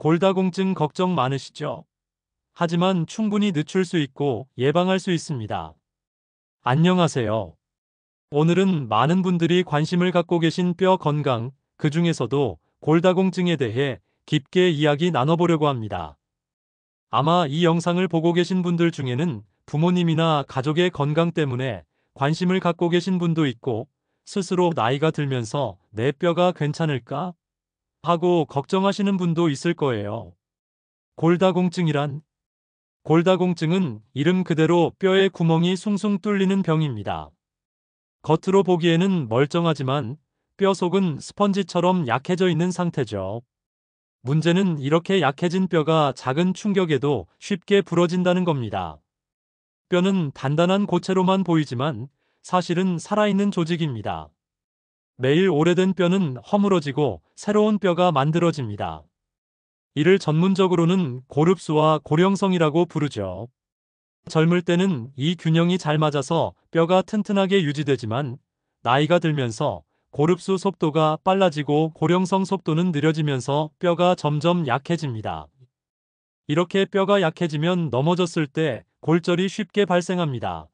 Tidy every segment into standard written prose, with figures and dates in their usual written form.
골다공증 걱정 많으시죠? 하지만 충분히 늦출 수 있고 예방할 수 있습니다. 안녕하세요. 오늘은 많은 분들이 관심을 갖고 계신 뼈 건강, 그 중에서도 골다공증에 대해 깊게 이야기 나눠보려고 합니다. 아마 이 영상을 보고 계신 분들 중에는 부모님이나 가족의 건강 때문에 관심을 갖고 계신 분도 있고, 스스로 나이가 들면서 내 뼈가 괜찮을까? 하고 걱정하시는 분도 있을 거예요. 골다공증이란? 골다공증은 이름 그대로 뼈에 구멍이 숭숭 뚫리는 병입니다. 겉으로 보기에는 멀쩡하지만 뼈 속은 스펀지처럼 약해져 있는 상태죠. 문제는 이렇게 약해진 뼈가 작은 충격에도 쉽게 부러진다는 겁니다. 뼈는 단단한 고체로만 보이지만 사실은 살아있는 조직입니다. 매일 오래된 뼈는 허물어지고 새로운 뼈가 만들어집니다. 이를 전문적으로는 고릅수와 고령성이라고 부르죠. 젊을 때는 이 균형이 잘 맞아서 뼈가 튼튼하게 유지되지만, 나이가 들면서 고릅수 속도가 빨라지고 고령성 속도는 느려지면서 뼈가 점점 약해집니다. 이렇게 뼈가 약해지면 넘어졌을 때 골절이 쉽게 발생합니다.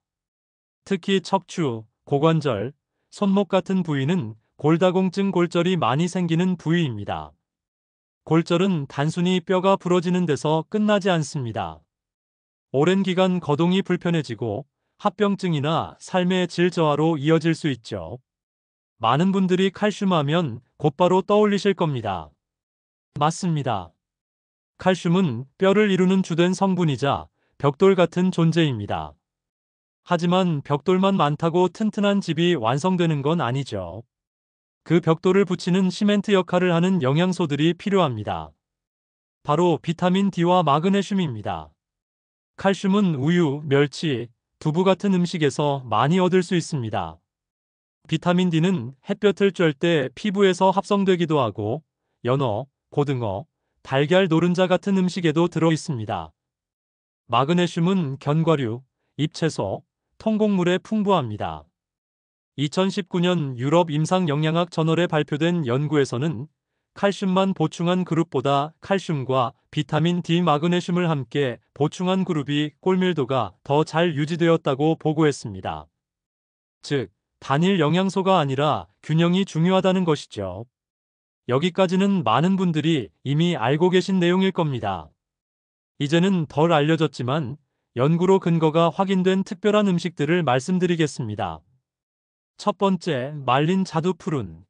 특히 척추, 고관절, 손목 같은 부위는 골다공증 골절이 많이 생기는 부위입니다. 골절은 단순히 뼈가 부러지는 데서 끝나지 않습니다. 오랜 기간 거동이 불편해지고 합병증이나 삶의 질 저하로 이어질 수 있죠. 많은 분들이 칼슘 하면 곧바로 떠올리실 겁니다. 맞습니다. 칼슘은 뼈를 이루는 주된 성분이자 벽돌 같은 존재입니다. 하지만 벽돌만 많다고 튼튼한 집이 완성되는 건 아니죠. 그 벽돌을 붙이는 시멘트 역할을 하는 영양소들이 필요합니다. 바로 비타민 D와 마그네슘입니다. 칼슘은 우유, 멸치, 두부 같은 음식에서 많이 얻을 수 있습니다. 비타민 D는 햇볕을 쬐 때 피부에서 합성되기도 하고, 연어, 고등어, 달걀 노른자 같은 음식에도 들어 있습니다. 마그네슘은 견과류, 잎채소, 통곡물에 풍부합니다. 2019년 유럽 임상영양학 저널에 발표된 연구에서는 칼슘만 보충한 그룹보다 칼슘과 비타민 D, 마그네슘을 함께 보충한 그룹이 골밀도가 더 잘 유지되었다고 보고했습니다. 즉, 단일 영양소가 아니라 균형이 중요하다는 것이죠. 여기까지는 많은 분들이 이미 알고 계신 내용일 겁니다. 이제는 덜 알려졌지만 연구로 근거가 확인된 특별한 음식들을 말씀드리겠습니다. 첫 번째, 말린 자두푸른.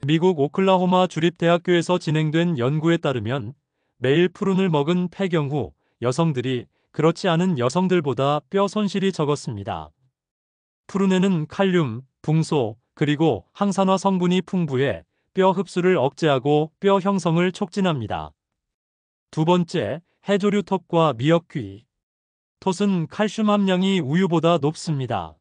미국 오클라호마 주립대학교에서 진행된 연구에 따르면 매일 푸른을 먹은 폐경 후 여성들이 그렇지 않은 여성들보다 뼈 손실이 적었습니다. 푸른에는 칼륨, 붕소, 그리고 항산화 성분이 풍부해 뼈 흡수를 억제하고 뼈 형성을 촉진합니다. 두 번째, 해조류 톳과 미역귀. 톳은 칼슘 함량이 우유보다 높습니다.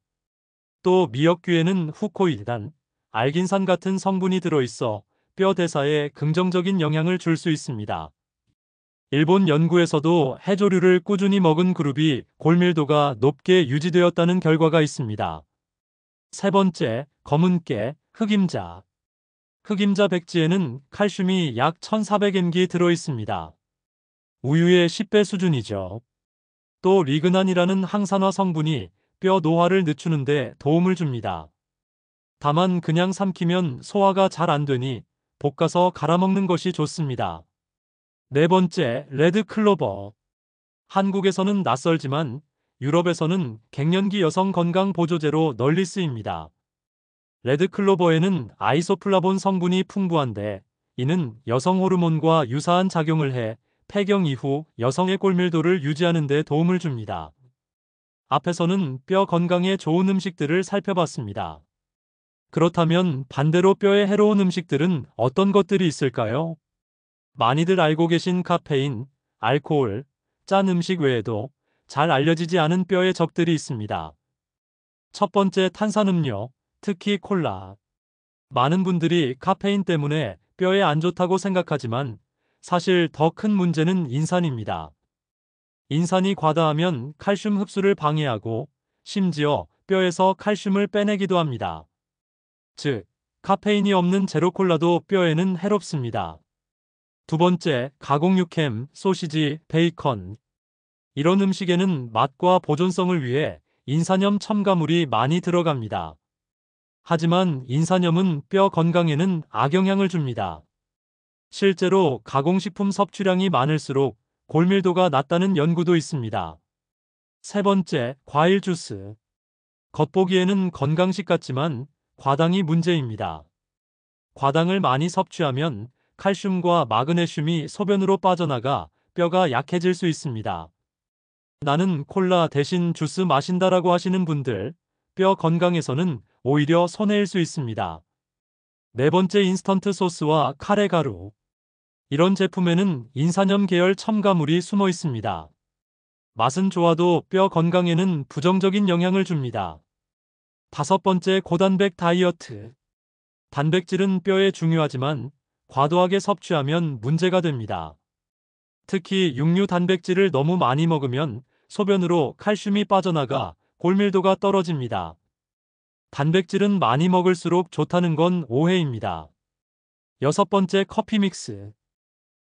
또 미역귀에는 후코이단, 알긴산 같은 성분이 들어있어 뼈 대사에 긍정적인 영향을 줄 수 있습니다. 일본 연구에서도 해조류를 꾸준히 먹은 그룹이 골밀도가 높게 유지되었다는 결과가 있습니다. 세 번째, 검은깨, 흑임자. 흑임자 백지에는 칼슘이 약 1400mg 들어있습니다. 우유의 10배 수준이죠. 또 리그난이라는 항산화 성분이 뼈 노화를 늦추는 데 도움을 줍니다. 다만 그냥 삼키면 소화가 잘 안 되니 볶아서 갈아먹는 것이 좋습니다. 네 번째, 레드클로버. 한국에서는 낯설지만 유럽에서는 갱년기 여성 건강 보조제로 널리 쓰입니다. 레드클로버에는 아이소플라본 성분이 풍부한데, 이는 여성 호르몬과 유사한 작용을 해 폐경 이후 여성의 골밀도를 유지하는 데 도움을 줍니다. 앞에서는 뼈 건강에 좋은 음식들을 살펴봤습니다. 그렇다면 반대로 뼈에 해로운 음식들은 어떤 것들이 있을까요? 많이들 알고 계신 카페인, 알코올, 짠 음식 외에도 잘 알려지지 않은 뼈의 적들이 있습니다. 첫 번째, 탄산음료, 특히 콜라. 많은 분들이 카페인 때문에 뼈에 안 좋다고 생각하지만 사실 더 큰 문제는 인산입니다. 인산이 과다하면 칼슘 흡수를 방해하고 심지어 뼈에서 칼슘을 빼내기도 합니다. 즉, 카페인이 없는 제로콜라도 뼈에는 해롭습니다. 두 번째, 가공육햄, 소시지, 베이컨. 이런 음식에는 맛과 보존성을 위해 인산염 첨가물이 많이 들어갑니다. 하지만 인산염은 뼈 건강에는 악영향을 줍니다. 실제로 가공식품 섭취량이 많을수록 골밀도가 낮다는 연구도 있습니다. 세 번째, 과일 주스. 겉보기에는 건강식 같지만 과당이 문제입니다. 과당을 많이 섭취하면 칼슘과 마그네슘이 소변으로 빠져나가 뼈가 약해질 수 있습니다. 나는 콜라 대신 주스 마신다라고 하시는 분들, 뼈 건강에서는 오히려 손해일 수 있습니다. 네 번째, 인스턴트 소스와 카레 가루. 이런 제품에는 인산염 계열 첨가물이 숨어 있습니다. 맛은 좋아도 뼈 건강에는 부정적인 영향을 줍니다. 다섯 번째, 고단백 다이어트. 단백질은 뼈에 중요하지만 과도하게 섭취하면 문제가 됩니다. 특히 육류 단백질을 너무 많이 먹으면 소변으로 칼슘이 빠져나가 골밀도가 떨어집니다. 단백질은 많이 먹을수록 좋다는 건 오해입니다. 여섯 번째, 커피 믹스.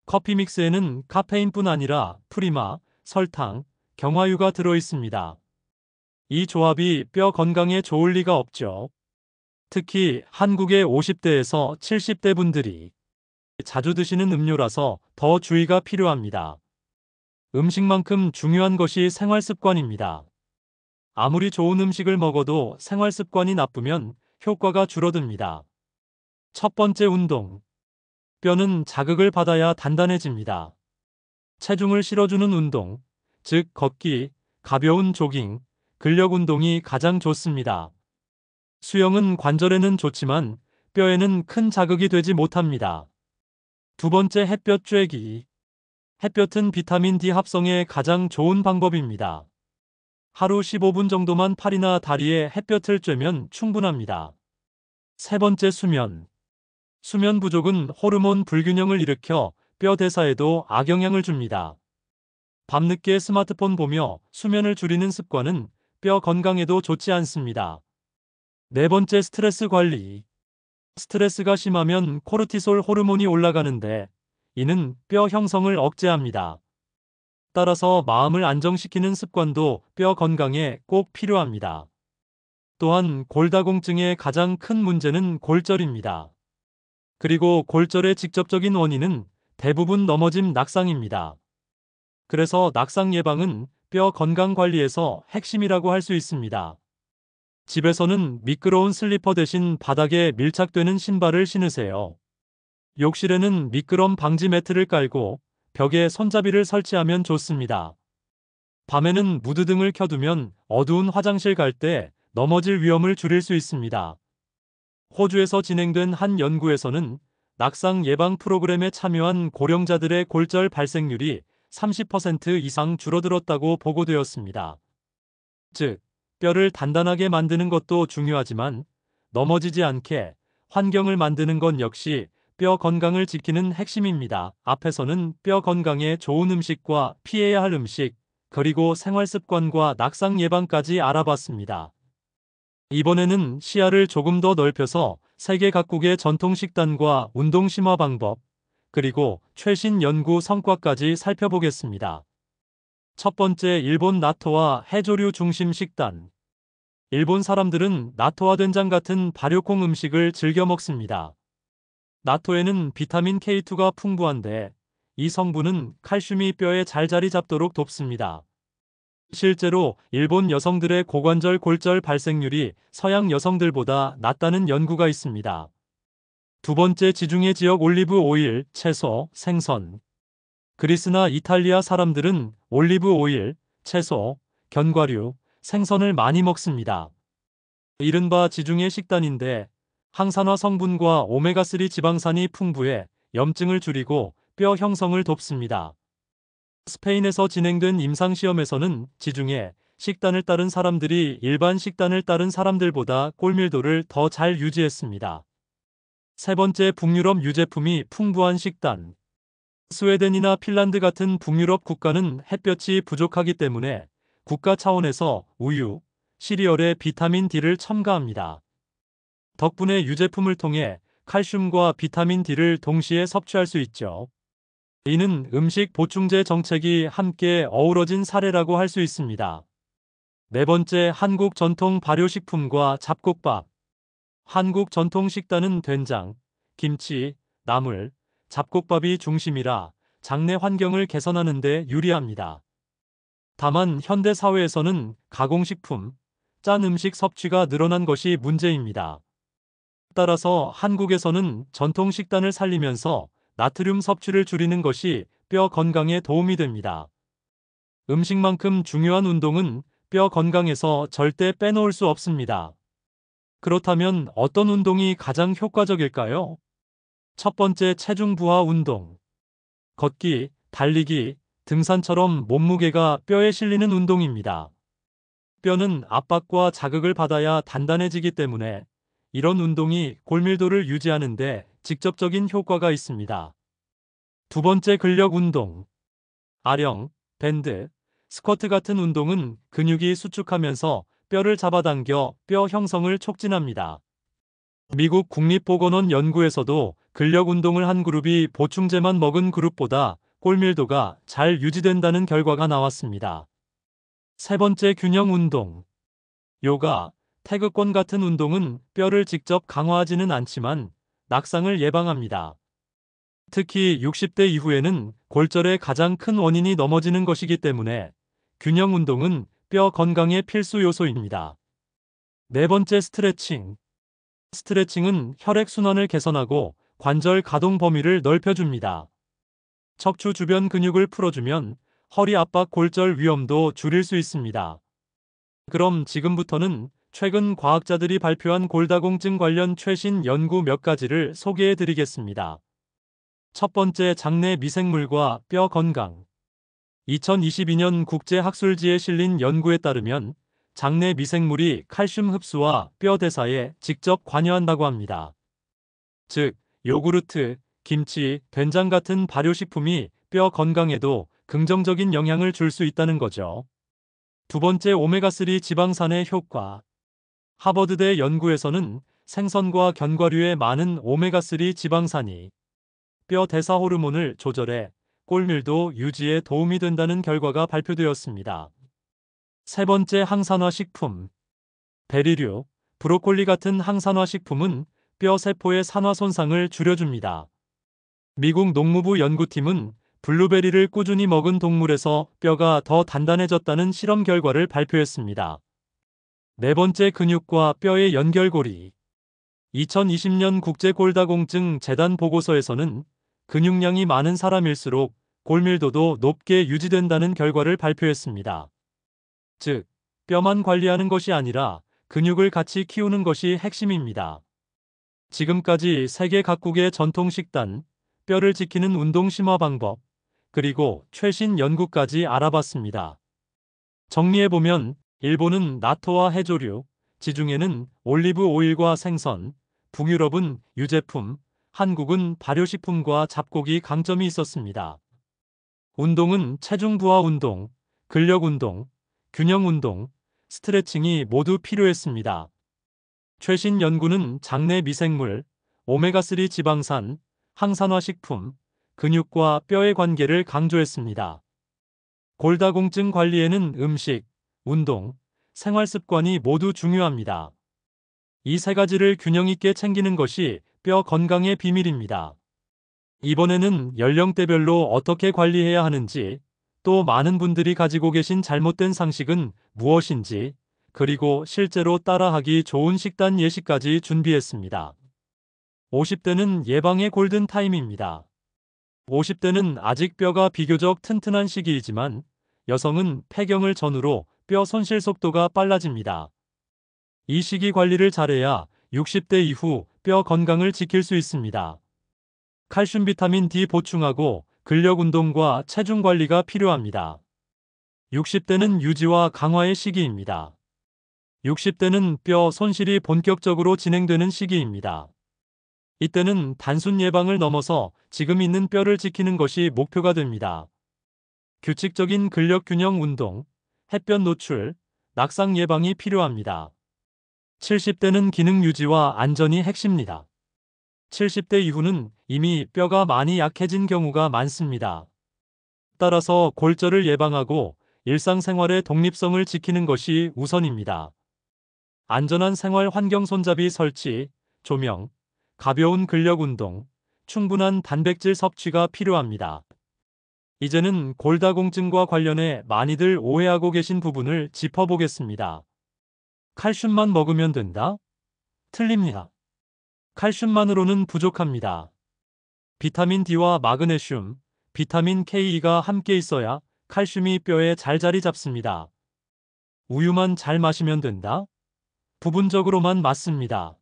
커피 믹스에는 카페인뿐 아니라 프리마, 설탕, 경화유가 들어 있습니다. 이 조합이 뼈 건강에 좋을 리가 없죠. 특히 한국의 50대에서 70대 분들이 자주 드시는 음료라서 더 주의가 필요합니다. 음식만큼 중요한 것이 생활 습관입니다. 아무리 좋은 음식을 먹어도 생활 습관이 나쁘면 효과가 줄어듭니다. 첫 번째, 운동. 뼈는 자극을 받아야 단단해집니다. 체중을 실어주는 운동, 즉 걷기, 가벼운 조깅, 근력 운동이 가장 좋습니다. 수영은 관절에는 좋지만 뼈에는 큰 자극이 되지 못합니다. 두 번째, 햇볕 쬐기. 햇볕은 비타민 D 합성에 가장 좋은 방법입니다. 하루 15분 정도만 팔이나 다리에 햇볕을 쬐면 충분합니다. 세 번째, 수면. 수면 부족은 호르몬 불균형을 일으켜 뼈 대사에도 악영향을 줍니다. 밤늦게 스마트폰 보며 수면을 줄이는 습관은 뼈 건강에도 좋지 않습니다. 네 번째, 스트레스 관리. 스트레스가 심하면 코르티솔 호르몬이 올라가는데 이는 뼈 형성을 억제합니다. 따라서 마음을 안정시키는 습관도 뼈 건강에 꼭 필요합니다. 또한 골다공증의 가장 큰 문제는 골절입니다. 그리고 골절의 직접적인 원인은 대부분 넘어짐 낙상입니다. 그래서 낙상 예방은 뼈 건강 관리에서 핵심이라고 할 수 있습니다. 집에서는 미끄러운 슬리퍼 대신 바닥에 밀착되는 신발을 신으세요. 욕실에는 미끄럼 방지 매트를 깔고 벽에 손잡이를 설치하면 좋습니다. 밤에는 무드등을 켜두면 어두운 화장실 갈 때 넘어질 위험을 줄일 수 있습니다. 호주에서 진행된 한 연구에서는 낙상 예방 프로그램에 참여한 고령자들의 골절 발생률이 30% 이상 줄어들었다고 보고되었습니다. 즉, 뼈를 단단하게 만드는 것도 중요하지만 넘어지지 않게 환경을 만드는 건 역시 뼈 건강을 지키는 핵심입니다. 앞에서는 뼈 건강에 좋은 음식과 피해야 할 음식, 그리고 생활 습관과 낙상 예방까지 알아봤습니다. 이번에는 시야를 조금 더 넓혀서 세계 각국의 전통 식단과 운동 심화 방법, 그리고 최신 연구 성과까지 살펴보겠습니다. 첫 번째, 일본 나토와 해조류 중심 식단. 일본 사람들은 나토와 된장 같은 발효콩 음식을 즐겨 먹습니다. 나토에는 비타민 K2가 풍부한데 이 성분은 칼슘이 뼈에 잘 자리 잡도록 돕습니다. 실제로 일본 여성들의 고관절 골절 발생률이 서양 여성들보다 낮다는 연구가 있습니다. 두 번째, 지중해 지역 올리브 오일, 채소, 생선. 그리스나 이탈리아 사람들은 올리브 오일, 채소, 견과류, 생선을 많이 먹습니다. 이른바 지중해 식단인데 항산화 성분과 오메가3 지방산이 풍부해 염증을 줄이고 뼈 형성을 돕습니다. 스페인에서 진행된 임상시험에서는 지중해 식단을 따른 사람들이 일반 식단을 따른 사람들보다 골밀도를 더 잘 유지했습니다. 세 번째, 북유럽 유제품이 풍부한 식단. 스웨덴이나 핀란드 같은 북유럽 국가는 햇볕이 부족하기 때문에 국가 차원에서 우유, 시리얼에 비타민 D를 첨가합니다. 덕분에 유제품을 통해 칼슘과 비타민 D를 동시에 섭취할 수 있죠. 이는 음식 보충제 정책이 함께 어우러진 사례라고 할 수 있습니다. 네 번째, 한국 전통 발효식품과 잡곡밥. 한국 전통 식단은 된장, 김치, 나물, 잡곡밥이 중심이라 장내 환경을 개선하는 데 유리합니다. 다만 현대 사회에서는 가공식품, 짠 음식 섭취가 늘어난 것이 문제입니다. 따라서 한국에서는 전통 식단을 살리면서 나트륨 섭취를 줄이는 것이 뼈 건강에 도움이 됩니다. 음식만큼 중요한 운동은 뼈 건강에서 절대 빼놓을 수 없습니다. 그렇다면 어떤 운동이 가장 효과적일까요? 첫 번째, 체중 부하 운동. 걷기, 달리기, 등산처럼 몸무게가 뼈에 실리는 운동입니다. 뼈는 압박과 자극을 받아야 단단해지기 때문에 이런 운동이 골밀도를 유지하는 데 직접적인 효과가 있습니다. 두 번째, 근력 운동. 아령, 밴드, 스쿼트 같은 운동은 근육이 수축하면서 뼈를 잡아당겨 뼈 형성을 촉진합니다. 미국 국립보건원 연구에서도 근력 운동을 한 그룹이 보충제만 먹은 그룹보다 골밀도가 잘 유지된다는 결과가 나왔습니다. 세 번째, 균형 운동. 요가, 태극권 같은 운동은 뼈를 직접 강화하지는 않지만 낙상을 예방합니다. 특히 60대 이후에는 골절의 가장 큰 원인이 넘어지는 것이기 때문에 균형 운동은 뼈 건강의 필수 요소입니다. 네 번째, 스트레칭. 스트레칭은 혈액순환을 개선하고 관절 가동 범위를 넓혀줍니다. 척추 주변 근육을 풀어주면 허리 압박 골절 위험도 줄일 수 있습니다. 그럼 지금부터는 최근 과학자들이 발표한 골다공증 관련 최신 연구 몇 가지를 소개해 드리겠습니다. 첫 번째, 장내 미생물과 뼈 건강. 2022년 국제학술지에 실린 연구에 따르면 장내 미생물이 칼슘 흡수와 뼈 대사에 직접 관여한다고 합니다. 즉, 요구르트, 김치, 된장 같은 발효식품이 뼈 건강에도 긍정적인 영향을 줄 수 있다는 거죠. 두 번째, 오메가3 지방산의 효과. 하버드대 연구에서는 생선과 견과류에 많은 오메가3 지방산이 뼈 대사 호르몬을 조절해 골밀도 유지에 도움이 된다는 결과가 발표되었습니다. 세 번째, 항산화 식품. 베리류, 브로콜리 같은 항산화 식품은 뼈 세포의 산화 손상을 줄여줍니다. 미국 농무부 연구팀은 블루베리를 꾸준히 먹은 동물에서 뼈가 더 단단해졌다는 실험 결과를 발표했습니다. 네 번째, 근육과 뼈의 연결고리. 2020년 국제골다공증 재단 보고서에서는 근육량이 많은 사람일수록 골밀도도 높게 유지된다는 결과를 발표했습니다. 즉, 뼈만 관리하는 것이 아니라 근육을 같이 키우는 것이 핵심입니다. 지금까지 세계 각국의 전통 식단, 뼈를 지키는 운동 심화 방법, 그리고 최신 연구까지 알아봤습니다. 정리해보면 일본은 나토와 해조류, 지중해는 올리브 오일과 생선, 북유럽은 유제품, 한국은 발효식품과 잡곡이 강점이 있었습니다. 운동은 체중 부하 운동, 근력 운동, 균형 운동, 스트레칭이 모두 필요했습니다. 최신 연구는 장내 미생물, 오메가3 지방산, 항산화 식품, 근육과 뼈의 관계를 강조했습니다. 골다공증 관리에는 음식, 운동, 생활 습관이 모두 중요합니다. 이 세 가지를 균형 있게 챙기는 것이 뼈 건강의 비밀입니다. 이번에는 연령대별로 어떻게 관리해야 하는지, 또 많은 분들이 가지고 계신 잘못된 상식은 무엇인지, 그리고 실제로 따라하기 좋은 식단 예시까지 준비했습니다. 50대는 예방의 골든타임입니다. 50대는 아직 뼈가 비교적 튼튼한 시기이지만 여성은 폐경을 전후로 뼈 손실 속도가 빨라집니다. 이 시기 관리를 잘해야 60대 이후 뼈 건강을 지킬 수 있습니다. 칼슘 비타민 D 보충하고 근력 운동과 체중 관리가 필요합니다. 60대는 유지와 강화의 시기입니다. 60대는 뼈 손실이 본격적으로 진행되는 시기입니다. 이때는 단순 예방을 넘어서 지금 있는 뼈를 지키는 것이 목표가 됩니다. 규칙적인 근력 균형 운동, 햇볕 노출, 낙상 예방이 필요합니다. 70대는 기능 유지와 안전이 핵심입니다. 70대 이후는 이미 뼈가 많이 약해진 경우가 많습니다. 따라서 골절을 예방하고 일상생활의 독립성을 지키는 것이 우선입니다. 안전한 생활 환경 손잡이 설치, 조명, 가벼운 근력 운동, 충분한 단백질 섭취가 필요합니다. 이제는 골다공증과 관련해 많이들 오해하고 계신 부분을 짚어보겠습니다. 칼슘만 먹으면 된다? 틀립니다. 칼슘만으로는 부족합니다. 비타민 D와 마그네슘, 비타민 K가 함께 있어야 칼슘이 뼈에 잘 자리 잡습니다. 우유만 잘 마시면 된다? 부분적으로만 맞습니다.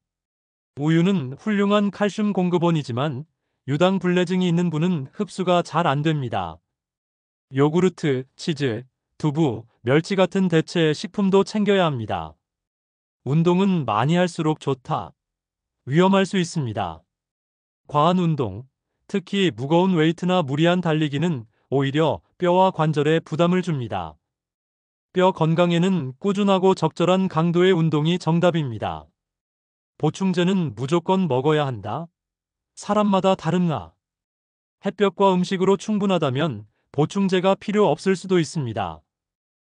우유는 훌륭한 칼슘 공급원이지만 유당 불내증이 있는 분은 흡수가 잘 안 됩니다. 요구르트, 치즈, 두부, 멸치 같은 대체 식품도 챙겨야 합니다. 운동은 많이 할수록 좋다. 위험할 수 있습니다. 과한 운동, 특히 무거운 웨이트나 무리한 달리기는 오히려 뼈와 관절에 부담을 줍니다. 뼈 건강에는 꾸준하고 적절한 강도의 운동이 정답입니다. 보충제는 무조건 먹어야 한다? 사람마다 다른가? 햇볕과 음식으로 충분하다면 보충제가 필요 없을 수도 있습니다.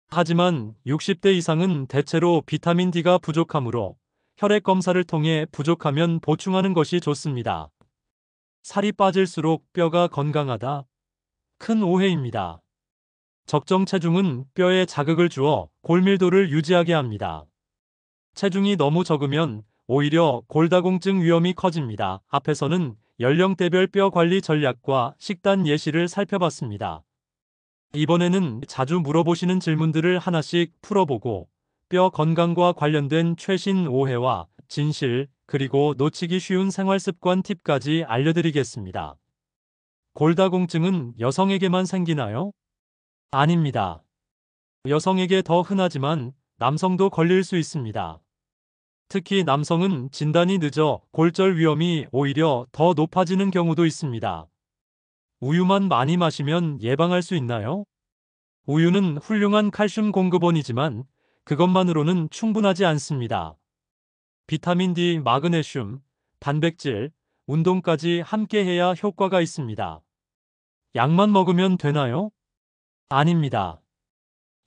하지만 60대 이상은 대체로 비타민 D가 부족하므로 혈액 검사를 통해 부족하면 보충하는 것이 좋습니다. 살이 빠질수록 뼈가 건강하다? 큰 오해입니다. 적정 체중은 뼈에 자극을 주어 골밀도를 유지하게 합니다. 체중이 너무 적으면 오히려 골다공증 위험이 커집니다. 앞에서는 연령대별 뼈 관리 전략과 식단 예시를 살펴봤습니다. 이번에는 자주 물어보시는 질문들을 하나씩 풀어보고 뼈 건강과 관련된 최신 오해와 진실, 그리고 놓치기 쉬운 생활습관 팁까지 알려드리겠습니다. 골다공증은 여성에게만 생기나요? 아닙니다. 여성에게 더 흔하지만 남성도 걸릴 수 있습니다. 특히 남성은 진단이 늦어 골절 위험이 오히려 더 높아지는 경우도 있습니다. 우유만 많이 마시면 예방할 수 있나요? 우유는 훌륭한 칼슘 공급원이지만 그것만으로는 충분하지 않습니다. 비타민 D, 마그네슘, 단백질, 운동까지 함께 해야 효과가 있습니다. 약만 먹으면 되나요? 아닙니다.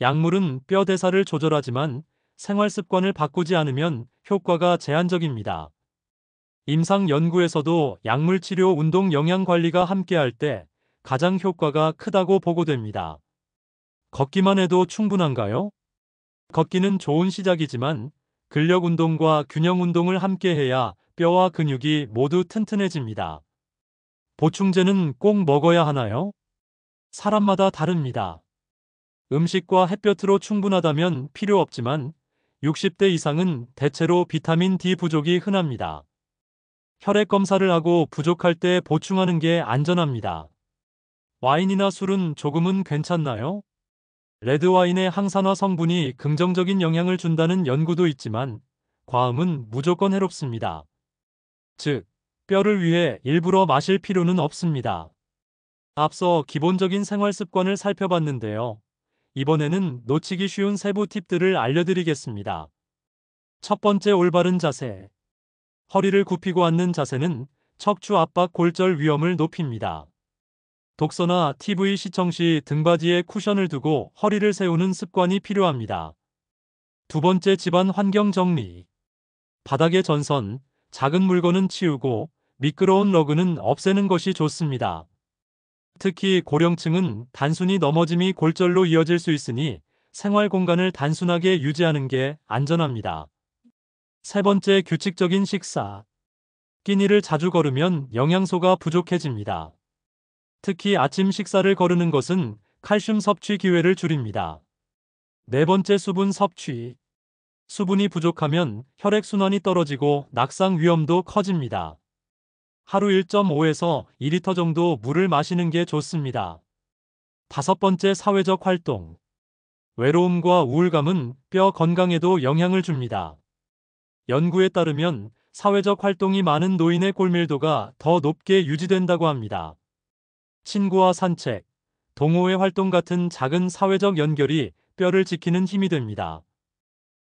약물은 뼈 대사를 조절하지만 생활 습관을 바꾸지 않으면 효과가 제한적입니다. 임상 연구에서도 약물 치료, 운동, 영양 관리가 함께할 때 가장 효과가 크다고 보고됩니다. 걷기만 해도 충분한가요? 걷기는 좋은 시작이지만 근력 운동과 균형 운동을 함께 해야 뼈와 근육이 모두 튼튼해집니다. 보충제는 꼭 먹어야 하나요? 사람마다 다릅니다. 음식과 햇볕으로 충분하다면 필요 없지만 60대 이상은 대체로 비타민 D 부족이 흔합니다. 혈액 검사를 하고 부족할 때 보충하는 게 안전합니다. 와인이나 술은 조금은 괜찮나요? 레드와인의 항산화 성분이 긍정적인 영향을 준다는 연구도 있지만 과음은 무조건 해롭습니다. 즉, 뼈를 위해 일부러 마실 필요는 없습니다. 앞서 기본적인 생활 습관을 살펴봤는데요. 이번에는 놓치기 쉬운 세부 팁들을 알려드리겠습니다. 첫 번째, 올바른 자세. 허리를 굽히고 앉는 자세는 척추 압박, 골절 위험을 높입니다. 독서나 TV 시청 시 등받이에 쿠션을 두고 허리를 세우는 습관이 필요합니다. 두 번째, 집안 환경 정리. 바닥의 전선, 작은 물건은 치우고 미끄러운 러그는 없애는 것이 좋습니다. 특히 고령층은 단순히 넘어짐이 골절로 이어질 수 있으니 생활 공간을 단순하게 유지하는 게 안전합니다. 세 번째, 규칙적인 식사. 끼니를 자주 거르면 영양소가 부족해집니다. 특히 아침 식사를 거르는 것은 칼슘 섭취 기회를 줄입니다. 네 번째, 수분 섭취. 수분이 부족하면 혈액순환이 떨어지고 낙상 위험도 커집니다. 하루 1.5에서 2리터 정도 물을 마시는 게 좋습니다. 다섯 번째, 사회적 활동. 외로움과 우울감은 뼈 건강에도 영향을 줍니다. 연구에 따르면 사회적 활동이 많은 노인의 골밀도가 더 높게 유지된다고 합니다. 친구와 산책, 동호회 활동 같은 작은 사회적 연결이 뼈를 지키는 힘이 됩니다.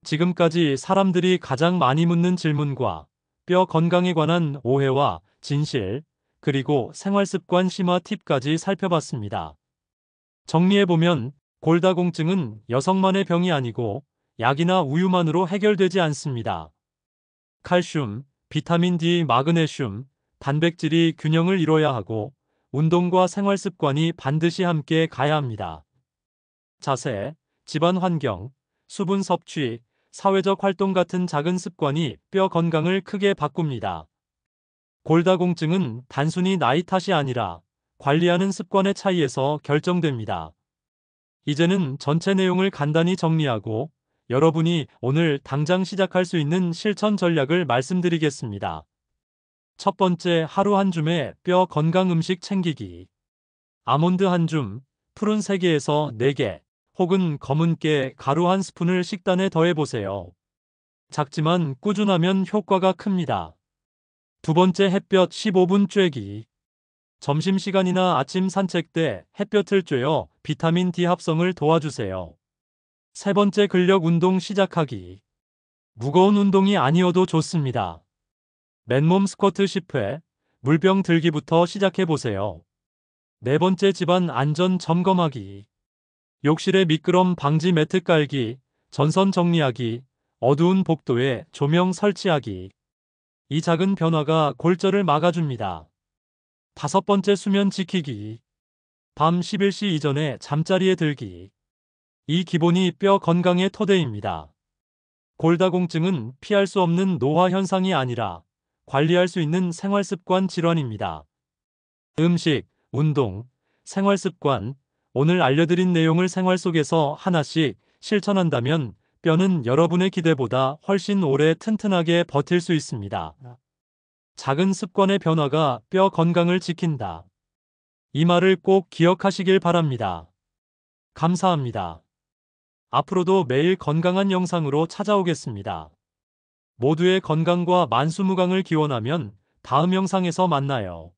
지금까지 사람들이 가장 많이 묻는 질문과 뼈 건강에 관한 오해와 진실, 그리고 생활습관 심화 팁까지 살펴봤습니다. 정리해보면 골다공증은 여성만의 병이 아니고 약이나 우유만으로 해결되지 않습니다. 칼슘, 비타민 D, 마그네슘, 단백질이 균형을 이뤄야 하고 운동과 생활습관이 반드시 함께 가야 합니다. 자세, 집안 환경, 수분 섭취, 사회적 활동 같은 작은 습관이 뼈 건강을 크게 바꿉니다. 골다공증은 단순히 나이 탓이 아니라 관리하는 습관의 차이에서 결정됩니다. 이제는 전체 내용을 간단히 정리하고 여러분이 오늘 당장 시작할 수 있는 실천 전략을 말씀드리겠습니다. 첫 번째, 하루 한 줌의 뼈 건강 음식 챙기기. 아몬드 한 줌, 푸른 3개에서 4개, 혹은 검은 깨, 가루 한 스푼을 식단에 더해보세요. 작지만 꾸준하면 효과가 큽니다. 두 번째, 햇볕 15분 쬐기. 점심시간이나 아침 산책 때 햇볕을 쬐어 비타민 D 합성을 도와주세요. 세 번째, 근력 운동 시작하기. 무거운 운동이 아니어도 좋습니다. 맨몸 스쿼트 10회, 물병 들기부터 시작해보세요. 네 번째, 집안 안전 점검하기. 욕실에 미끄럼 방지 매트 깔기, 전선 정리하기, 어두운 복도에 조명 설치하기. 이 작은 변화가 골절을 막아줍니다. 다섯 번째, 수면 지키기. 밤 11시 이전에 잠자리에 들기. 이 기본이 뼈 건강의 토대입니다. 골다공증은 피할 수 없는 노화 현상이 아니라 관리할 수 있는 생활습관 질환입니다. 음식, 운동, 생활습관, 오늘 알려드린 내용을 생활 속에서 하나씩 실천한다면 뼈는 여러분의 기대보다 훨씬 오래 튼튼하게 버틸 수 있습니다. 작은 습관의 변화가 뼈 건강을 지킨다. 이 말을 꼭 기억하시길 바랍니다. 감사합니다. 앞으로도 매일 건강한 영상으로 찾아오겠습니다. 모두의 건강과 만수무강을 기원하면 다음 영상에서 만나요.